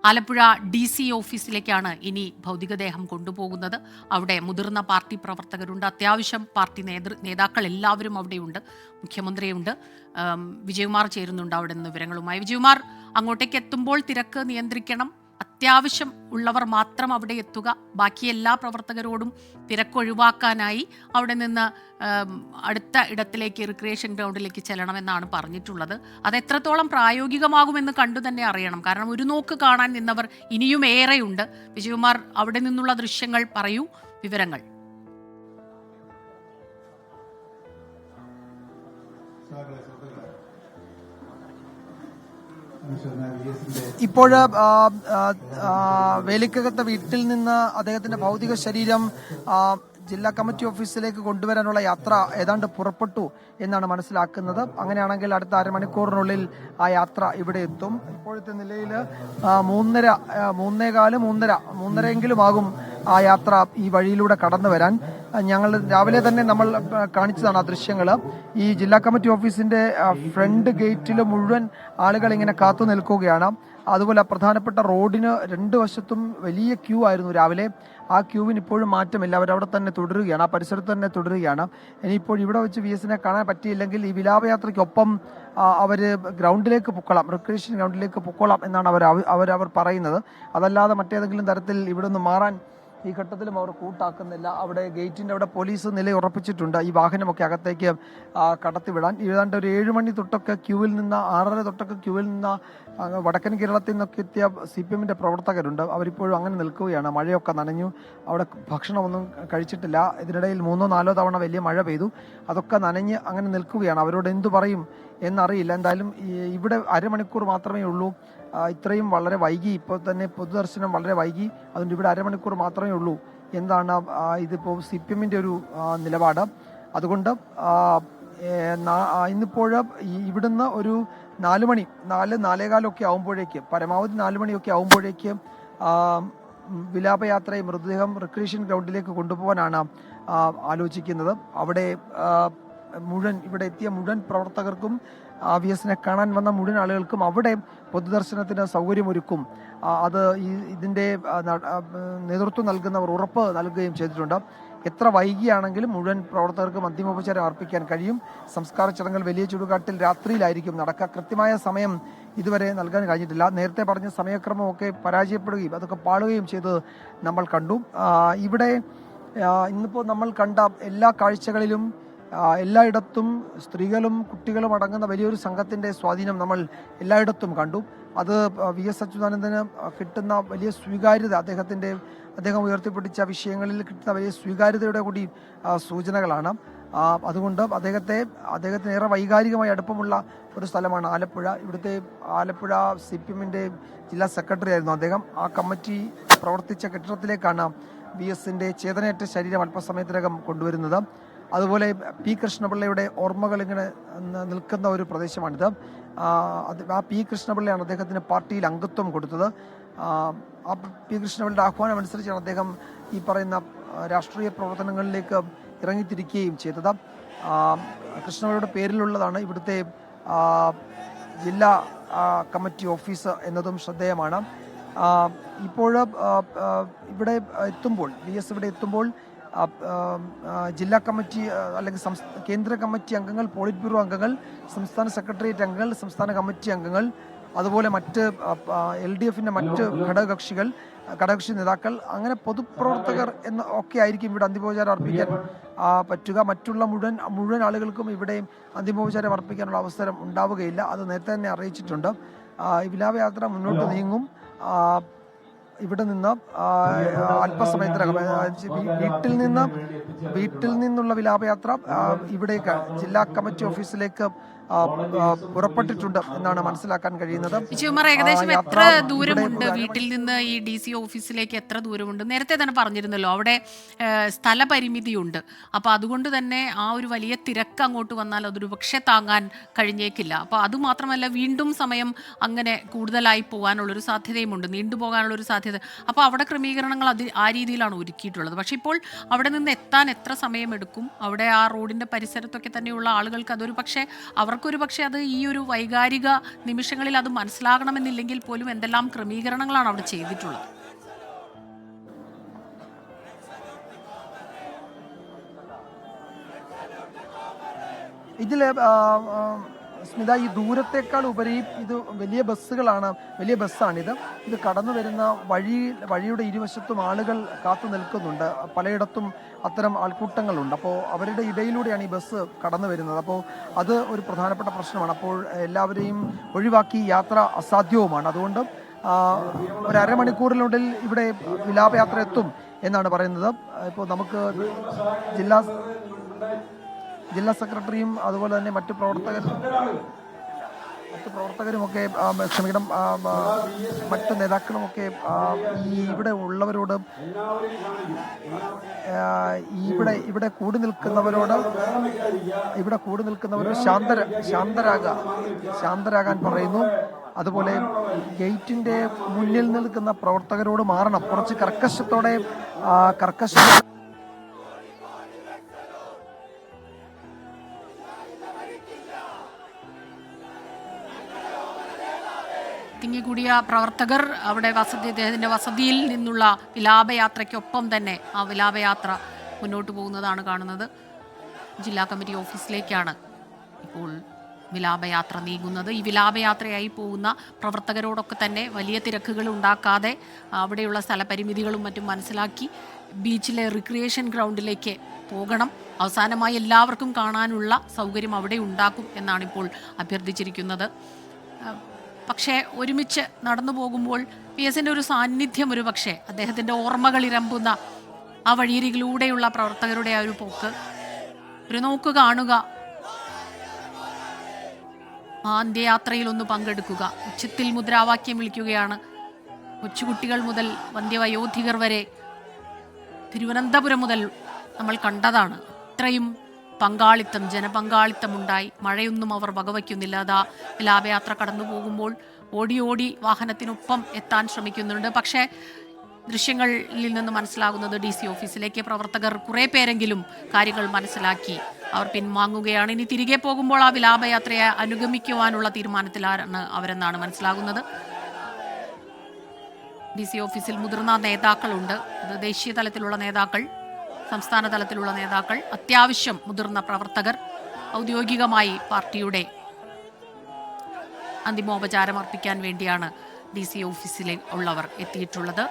Alappuzha DC ഓഫീസിലേക്കാണ് ഇനി ഭൗതികദേഹം കൊണ്ടുപോകുന്നത്. അവിടെ മുതിർന്ന പാർട്ടി പ്രവർത്തകരുണ്ട്, അത്യാവശ്യം പാർട്ടി നേതാക്കൾ എല്ലാവരും അവിടെയുണ്ട്, മുഖ്യമന്ത്രിയുണ്ട്. വിജയകുമാർ ചേരുന്നുണ്ട് അവിടെ നിന്ന് വിവരങ്ങളുമായി. വിജയകുമാർ, അങ്ങോട്ടേക്ക് എത്തുമ്പോൾ തിരക്ക് നിയന്ത്രിക്കണം, അത്യാവശ്യം ഉള്ളവർ മാത്രം അവിടെ എത്തുക, ബാക്കി എല്ലാ പ്രവർത്തകരോടും തിരക്കൊഴിവാക്കാനായി അവിടെ നിന്ന് അടുത്ത ഇടത്തിലേക്ക് റിക്രിയേഷൻ ഗ്രൗണ്ടിലേക്ക് ചെല്ലണമെന്നാണ് പറഞ്ഞിട്ടുള്ളത്. അത് എത്രത്തോളം പ്രായോഗികമാകുമെന്ന് കണ്ടു തന്നെ അറിയണം, കാരണം ഒരു നോക്ക് കാണാൻ നിന്നവർ ഇനിയും ഏറെയുണ്ട്. വിജയകുമാർ, അവിടെ നിന്നുള്ള ദൃശ്യങ്ങൾ പറയൂ, വിവരങ്ങൾ. ഇപ്പോൾ വേലിക്കകത്തെ വീട്ടിൽ നിന്ന് അദ്ദേഹത്തിന്റെ ഭൗതിക ശരീരം ജില്ലാ കമ്മിറ്റി ഓഫീസിലേക്ക് കൊണ്ടുവരാനുള്ള യാത്ര ഏതാണ്ട് പുറപ്പെട്ടു എന്നാണ് മനസ്സിലാക്കുന്നത്. അങ്ങനെയാണെങ്കിൽ അടുത്ത അരമണിക്കൂറിനുള്ളിൽ ആ യാത്ര ഇവിടെ എത്തും. ഇപ്പോഴത്തെ നിലയിൽ 3:45-3:30 ആകും ആ യാത്ര ഈ വഴിയിലൂടെ കടന്നു വരാൻ. ഞങ്ങൾ രാവിലെ തന്നെ നമ്മൾ കാണിച്ചതാണ് ആ ദൃശ്യങ്ങൾ. ഈ ജില്ലാ കമ്മിറ്റി ഓഫീസിന്റെ ഫ്രണ്ട് ഗേറ്റിൽ മുഴുവൻ ആളുകൾ ഇങ്ങനെ കാത്തു നിൽക്കുകയാണ്. അതുപോലെ പ്രധാനപ്പെട്ട റോഡിന് 2 വശത്തും വലിയ ക്യൂ ആയിരുന്നു രാവിലെ. ആ ക്യൂവിന് ഇപ്പോഴും മാറ്റമില്ല, അവരവിടെ തന്നെ തുടരുകയാണ്, ആ പരിസരത്ത് തന്നെ തുടരുകയാണ്. ഇനിയിപ്പോൾ ഇവിടെ വെച്ച് VS-നെ കാണാൻ പറ്റിയില്ലെങ്കിൽ ഈ വിലാപയാത്രയ്ക്കൊപ്പം അവർ ഗ്രൗണ്ടിലേക്ക് പൊക്കോളാം, റിക്രിയേഷൻ ഗ്രൗണ്ടിലേക്ക് പൊക്കോളാം എന്നാണ് അവർ പറയുന്നത്. അതല്ലാതെ മറ്റേതെങ്കിലും തരത്തിൽ ഇവിടെ നിന്ന് മാറാൻ ഈ ഘട്ടത്തിലും അവർ കൂട്ടാക്കുന്നില്ല. അവിടെ ഗേറ്റിൻ്റെ അവിടെ പോലീസ് നിലയുറപ്പിച്ചിട്ടുണ്ട് ഈ വാഹനമൊക്കെ അകത്തേക്ക് കടത്തിവിടാൻ. ഏതാണ്ട് ഒരു 7 മണി തൊട്ടൊക്കെ ക്യൂവിൽ നിന്ന് 6:30 തൊട്ടൊക്കെ ക്യൂവിൽ നിന്ന് വടക്കൻ കേരളത്തിൽ നിന്നൊക്കെ എത്തിയ CPM-ന്റെ പ്രവർത്തകരുണ്ട്. അവരിപ്പോഴും അങ്ങനെ നിൽക്കുകയാണ്. മഴയൊക്കെ നനഞ്ഞു, അവിടെ ഭക്ഷണമൊന്നും കഴിച്ചിട്ടില്ല. ഇതിനിടയിൽ 3-4 തവണ വലിയ മഴ പെയ്തു, അതൊക്കെ നനഞ്ഞ് അങ്ങനെ നിൽക്കുകയാണ്. അവരോട് എന്തു പറയും എന്നറിയില്ല. എന്തായാലും ഇവിടെ അരമണിക്കൂർ മാത്രമേ ഉള്ളൂ. ഇത്രയും വളരെ വൈകി, ഇപ്പോൾ തന്നെ പൊതുദർശനം വളരെ വൈകി, അതുകൊണ്ട് ഇവിടെ അരമണിക്കൂർ മാത്രമേ ഉള്ളൂ എന്താണ് ഇതിപ്പോൾ CPM-ന്റെ ഒരു നിലപാട്. അതുകൊണ്ട് ഇന്നിപ്പോൾ ഇവിടുന്ന് ഒരു 4-4:15 ആവുമ്പോഴേക്ക്, പരമാവധി 4 മണിയൊക്കെ ആവുമ്പോഴേക്ക് വിലാപയാത്രയെ മൃതദേഹം റിക്രിയേഷൻ ഗ്രൗണ്ടിലേക്ക് കൊണ്ടുപോകാനാണ് ആലോചിക്കുന്നത്. അവിടെ ഇവിടെ എത്തിയ മുഴുവൻ പ്രവർത്തകർക്കും VS-നെ കാണാൻ വന്ന മുഴുവൻ ആളുകൾക്കും അവിടെ പൊതുദർശനത്തിന് സൗകര്യമൊരുക്കും. അത് ഇതിൻ്റെ നേതൃത്വം നൽകുന്നവർ ഉറപ്പ് നൽകുകയും ചെയ്തിട്ടുണ്ട്. എത്ര വൈകിയാണെങ്കിലും മുഴുവൻ പ്രവർത്തകർക്കും അന്തിമോപചാരം അർപ്പിക്കാൻ കഴിയും. സംസ്കാര ചടങ്ങുകൾ വലിയ ചുടുകാട്ടിൽ രാത്രിയിലായിരിക്കും നടക്കുക. കൃത്യമായ സമയം ഇതുവരെ നൽകാൻ കഴിഞ്ഞിട്ടില്ല. നേരത്തെ പറഞ്ഞ സമയക്രമമൊക്കെ പരാജയപ്പെടുകയും അതൊക്കെ പാളുകയും ചെയ്ത് നമ്മൾ കണ്ടു. ഇവിടെ ഇന്നിപ്പോൾ നമ്മൾ കണ്ട എല്ലാ കാഴ്ചകളിലും എല്ലായിടത്തും സ്ത്രീകളും കുട്ടികളും അടങ്ങുന്ന വലിയൊരു സംഘത്തിൻ്റെ സ്വാധീനം നമ്മൾ എല്ലായിടത്തും കണ്ടു. അത് VS അച്യുതാനന്ദന് കിട്ടുന്ന വലിയ സ്വീകാര്യത, അദ്ദേഹം ഉയർത്തിപ്പിടിച്ച വിഷയങ്ങളിൽ കിട്ടുന്ന വലിയ സ്വീകാര്യതയുടെ കൂടി സൂചനകളാണ്. അതുകൊണ്ട് അദ്ദേഹത്തിന് ഏറെ വൈകാരികമായി അടുപ്പമുള്ള ഒരു സ്ഥലമാണ് ആലപ്പുഴ. ഇവിടുത്തെ ആലപ്പുഴ CPM-ന്റെ ജില്ലാ സെക്രട്ടറി ആയിരുന്നു അദ്ദേഹം. ആ കമ്മിറ്റി പ്രവർത്തിച്ച കെട്ടിടത്തിലേക്കാണ് VS-ന്റെ ചേതനയേറ്റ ശരീരം അല്പസമയത്തിനകം കൊണ്ടുവരുന്നത്. അതുപോലെ P. കൃഷ്ണപിള്ളയുടെ ഓർമ്മകൾ ഇങ്ങനെ നിൽക്കുന്ന ഒരു പ്രദേശമാണിത്. ആ P. കൃഷ്ണപിള്ളയാണ് അദ്ദേഹത്തിന് പാർട്ടിയിൽ അംഗത്വം കൊടുത്തത്. ആ P. കൃഷ്ണപിള്ളയുടെ ആഹ്വാനം അനുസരിച്ചാണ് അദ്ദേഹം ഈ പറയുന്ന രാഷ്ട്രീയ പ്രവർത്തനങ്ങളിലേക്ക് ഇറങ്ങിത്തിരിക്കുകയും ചെയ്തത്. കൃഷ്ണപിള്ളയുടെ പേരിലുള്ളതാണ് ഇവിടുത്തെ ജില്ലാ കമ്മിറ്റി ഓഫീസ് എന്നതും ശ്രദ്ധേയമാണ്. ഇപ്പോൾ ഇവിടെ എത്തുമ്പോൾ VS ഇവിടെ എത്തുമ്പോൾ ജില്ലാ കമ്മിറ്റി അല്ലെങ്കിൽ കേന്ദ്ര കമ്മിറ്റി അംഗങ്ങൾ, പോളിറ്റ് ബ്യൂറോ അംഗങ്ങൾ, സംസ്ഥാന സെക്രട്ടേറിയറ്റ് അംഗങ്ങൾ, സംസ്ഥാന കമ്മിറ്റി അംഗങ്ങൾ, അതുപോലെ മറ്റ് LDF-ന്റെ മറ്റ് ഘടകകക്ഷി നേതാക്കൾ, അങ്ങനെ പൊതുപ്രവർത്തകർ ഒക്കെ ആയിരിക്കും ഇവിടെ അന്തിമോപചാരം അർപ്പിക്കാൻ പറ്റുക. മറ്റുള്ള മുഴുവൻ ആളുകൾക്കും ഇവിടെ അന്തിമോപചാരം അർപ്പിക്കാനുള്ള അവസരം ഉണ്ടാവുകയില്ല. അത് നേരത്തെ തന്നെ അറിയിച്ചിട്ടുണ്ട്. വിലാപയാത്ര മുന്നോട്ട് നീങ്ങും. ഇവിടെ നിന്ന് അല്പസമയത്തിനകം വീട്ടിൽ നിന്നുള്ള വിലാപയാത്ര ഇവിടേക്ക് ജില്ലാ കമ്മിറ്റി ഓഫീസിലേക്ക് പുറപ്പെട്ടിട്ടുണ്ട് എന്നാണ് മനസ്സിലാക്കാൻ കഴിയുന്നത്. ഏകദേശം എത്ര ദൂരമുണ്ട് വീട്ടിൽ നിന്ന് ഈ DC ഓഫീസിലേക്ക്? എത്ര ദൂരമുണ്ട്? നേരത്തെ തന്നെ പറഞ്ഞിരുന്നല്ലോ അവിടെ സ്ഥലപരിമിതിയുണ്ട്. അപ്പോൾ അതുകൊണ്ട് തന്നെ ആ ഒരു വലിയ തിരക്ക് അങ്ങോട്ട് വന്നാൽ അതൊരു പക്ഷേ താങ്ങാൻ കഴിഞ്ഞേക്കില്ല. അപ്പോൾ അതുമാത്രമല്ല, വീണ്ടും സമയം അങ്ങനെ കൂടുതലായി പോകാനുള്ളൊരു സാധ്യതയുമുണ്ട്, നീണ്ടുപോകാനുള്ളൊരു സാധ്യത. അപ്പോൾ അവിടെ ക്രമീകരണങ്ങൾ ആ രീതിയിലാണ് ഒരുക്കിയിട്ടുള്ളത്. പക്ഷേ ഇപ്പോൾ അവിടെ നിന്ന് എത്താൻ എത്ര സമയമെടുക്കും? അവിടെ ആ റോഡിൻ്റെ പരിസരത്തൊക്കെ തന്നെയുള്ള ആളുകൾക്ക് അതൊരു പക്ഷേ അവർ അവർക്കൊരു പക്ഷേ അത് ഈ ഒരു വൈകാരിക നിമിഷങ്ങളിൽ അത് മനസ്സിലാകണമെന്നില്ലെങ്കിൽ പോലും എന്തെല്ലാം ക്രമീകരണങ്ങളാണ് അവിടെ ചെയ്തിട്ടുള്ളത്. ഇതിൽ സ്മിത, ഈ ദൂരത്തേക്കാൾ ഉപരി ഇത് വലിയ ബസ്സാണിത്. ഇത് കടന്നു വരുന്ന വഴിയുടെ ഇരുവശത്തും ആളുകൾ കാത്തു നിൽക്കുന്നുണ്ട്. പലയിടത്തും അത്തരം ആൾക്കൂട്ടങ്ങളുണ്ട്. അപ്പോൾ അവരുടെ ഇടയിലൂടെയാണ് ഈ ബസ് കടന്നു വരുന്നത്. അപ്പോൾ അത് ഒരു പ്രധാനപ്പെട്ട പ്രശ്നമാണ്. അപ്പോൾ എല്ലാവരെയും ഒഴിവാക്കി യാത്ര അസാധ്യവുമാണ്. അതുകൊണ്ട് ഒരു അരമണിക്കൂറിനുള്ളിൽ ഇവിടെ വിലാപയാത്ര എത്തും എന്നാണ് പറയുന്നത്. ഇപ്പോൾ നമുക്ക് ജില്ലാ സെക്രട്ടറിയും അതുപോലെ തന്നെ മറ്റു പ്രവർത്തകരുമൊക്കെ ക്ഷമിക്കണം, മറ്റു നേതാക്കളുമൊക്കെ ഇവിടെ ഉള്ളവരോട് ഇവിടെ കൂടി നിൽക്കുന്നവരോട് ശാന്തരാകാൻ പറയുന്നു. അതുപോലെ ഗേറ്റിന്റെ മുന്നിൽ നിൽക്കുന്ന പ്രവർത്തകരോട് മാറണം, കുറച്ച് കർക്കശത്തോടെ തിങ്ങിക്കൂടിയ പ്രവർത്തകർ അവിടെ അദ്ദേഹത്തിൻ്റെ വസതിയിൽ നിന്നുള്ള വിലാപയാത്രയ്ക്കൊപ്പം തന്നെ ആ വിലാപയാത്ര മുന്നോട്ട് പോകുന്നതാണ് കാണുന്നത്. ജില്ലാ കമ്മിറ്റി ഓഫീസിലേക്കാണ് ഇപ്പോൾ വിലാപയാത്ര നീങ്ങുന്നത്. ഈ വിലാപയാത്രയായി പോകുന്ന പ്രവർത്തകരോടൊക്കെ തന്നെ വലിയ തിരക്കുകൾ ഉണ്ടാക്കാതെ അവിടെയുള്ള സ്ഥലപരിമിതികളും മറ്റും മനസ്സിലാക്കി ബീച്ചിലെ റിക്രിയേഷൻ ഗ്രൗണ്ടിലേക്ക് പോകണം. അവസാനമായി എല്ലാവർക്കും കാണാനുള്ള സൗകര്യം അവിടെ ഉണ്ടാക്കും എന്നാണിപ്പോൾ അഭ്യർത്ഥിച്ചിരിക്കുന്നത്. പക്ഷേ ഒരുമിച്ച് നടന്നു പോകുമ്പോൾ PS-ന്റെ ഒരു സാന്നിധ്യം, ഒരു പക്ഷേ അദ്ദേഹത്തിൻ്റെ ഓർമ്മകൾ ഇരമ്പുന്ന ആ വഴിയരികിലൂടെയുള്ള പ്രവർത്തകരുടെ ആ ഒരു പോക്ക്, ഒരു നോക്ക് കാണുക, ആ അന്ത്യയാത്രയിൽ ഒന്ന് പങ്കെടുക്കുക, ഉച്ചത്തിൽ മുദ്രാവാക്യം വിളിക്കുകയാണ്. കൊച്ചുകുട്ടികൾ മുതൽ വന്ധ്യവയോധികർ വരെ തിരുവനന്തപുരം മുതൽ നമ്മൾ കണ്ടതാണ്. ഇത്രയും ജനപങ്കാളിത്തം ഉണ്ടായി. മഴയൊന്നും അവർ വകവയ്ക്കുന്നില്ല. അതാ വിലാപയാത്ര കടന്നു പോകുമ്പോൾ ഓടി വാഹനത്തിനൊപ്പം എത്താൻ ശ്രമിക്കുന്നുണ്ട്. പക്ഷേ ദൃശ്യങ്ങളിൽ നിന്ന് മനസ്സിലാകുന്നത് DC ഓഫീസിലേക്ക് പ്രവർത്തകർ കുറേ പേരെങ്കിലും കാര്യങ്ങൾ മനസ്സിലാക്കി അവർ പിൻവാങ്ങുകയാണ്. ഇനി തിരികെ പോകുമ്പോൾ ആ വിലാപയാത്രയെ അനുഗമിക്കുവാനുള്ള തീരുമാനത്തിലാണ് അവരെന്നാണ് മനസ്സിലാകുന്നത്. DC ഓഫീസിൽ മുതിർന്ന നേതാക്കളുണ്ട്. അത് ദേശീയ തലത്തിലുള്ള നേതാക്കൾ, സംസ്ഥാന തലത്തിലുള്ള നേതാക്കൾ, അത്യാവശ്യം മുതിർന്ന പ്രവർത്തകർ, ഔദ്യോഗികമായി പാർട്ടിയുടെ അന്തിമോപചാരം അർപ്പിക്കാൻ വേണ്ടിയാണ് DC ഓഫീസിലെ ഉള്ളവർ എത്തിയിട്ടുള്ളത്.